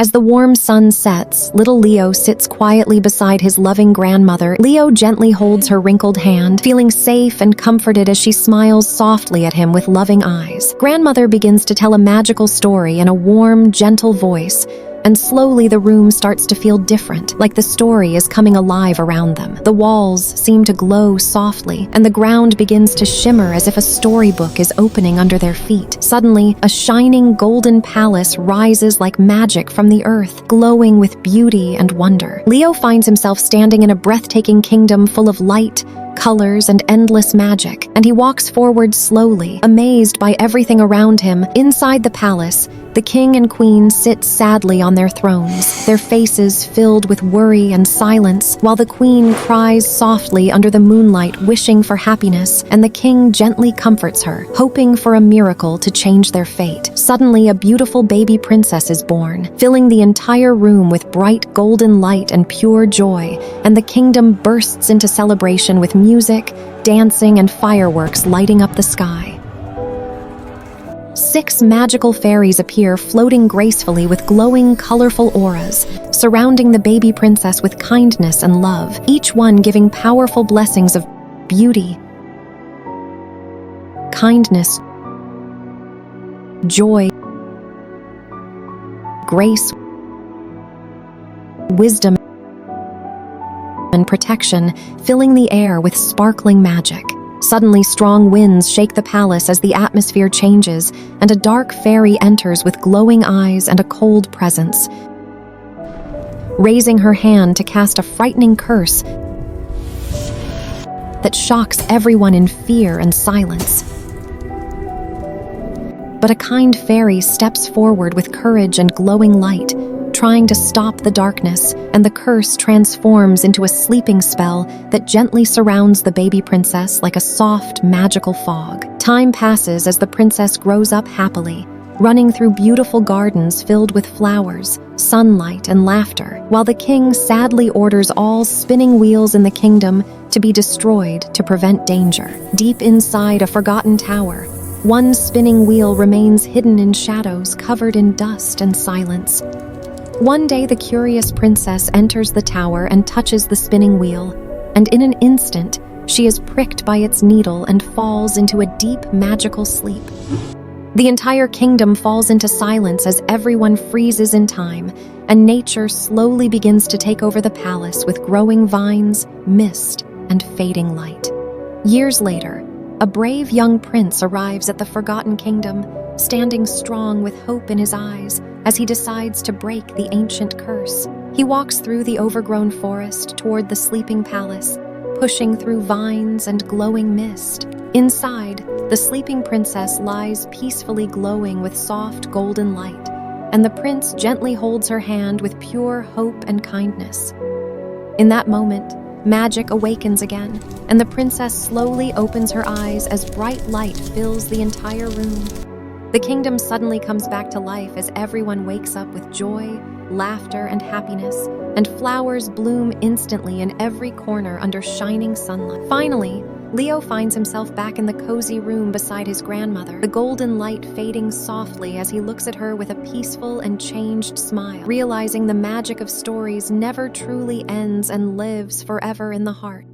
As the warm sun sets, little Leo sits quietly beside his loving grandmother. Leo gently holds her wrinkled hand, feeling safe and comforted as she smiles softly at him with loving eyes. Grandmother begins to tell a magical story in a warm, gentle voice, and slowly the room starts to feel different, like the story is coming alive around them. The walls seem to glow softly, and the ground begins to shimmer as if a storybook is opening under their feet. Suddenly, a shining golden palace rises like magic from the earth, glowing with beauty and wonder. Leo finds himself standing in a breathtaking kingdom full of light, colors, and endless magic, and he walks forward slowly, amazed by everything around him. Inside the palace, the king and queen sit sadly on their thrones, their faces filled with worry and silence, while the queen cries softly under the moonlight, wishing for happiness, and the king gently comforts her, hoping for a miracle to change their fate. Suddenly, a beautiful baby princess is born, filling the entire room with bright golden light and pure joy, and the kingdom bursts into celebration with music, dancing, and fireworks lighting up the sky. 6 magical fairies appear, floating gracefully with glowing, colorful auras, surrounding the baby princess with kindness and love, each one giving powerful blessings of beauty, kindness, joy, grace, wisdom, and protection, filling the air with sparkling magic. Suddenly, strong winds shake the palace as the atmosphere changes, and a dark fairy enters with glowing eyes and a cold presence, raising her hand to cast a frightening curse that shocks everyone in fear and silence. But a kind fairy steps forward with courage and glowing light, trying to stop the darkness, and the curse transforms into a sleeping spell that gently surrounds the baby princess like a soft, magical fog. Time passes as the princess grows up happily, running through beautiful gardens filled with flowers, sunlight, and laughter, while the king sadly orders all spinning wheels in the kingdom to be destroyed to prevent danger. Deep inside a forgotten tower, one spinning wheel remains hidden in shadows, covered in dust and silence. One day, the curious princess enters the tower and touches the spinning wheel, and in an instant, she is pricked by its needle and falls into a deep, magical sleep. The entire kingdom falls into silence as everyone freezes in time, and nature slowly begins to take over the palace with growing vines, mist, and fading light. Years later, a brave young prince arrives at the forgotten kingdom, standing strong with hope in his eyes as he decides to break the ancient curse. He walks through the overgrown forest toward the sleeping palace, pushing through vines and glowing mist. Inside, the sleeping princess lies peacefully glowing with soft golden light, and the prince gently holds her hand with pure hope and kindness. In that moment, magic awakens again, and the princess slowly opens her eyes as bright light fills the entire room. The kingdom suddenly comes back to life as everyone wakes up with joy, laughter, and happiness, and flowers bloom instantly in every corner under shining sunlight. Finally, Leo finds himself back in the cozy room beside his grandmother, the golden light fading softly as he looks at her with a peaceful and changed smile, realizing the magic of stories never truly ends and lives forever in the heart.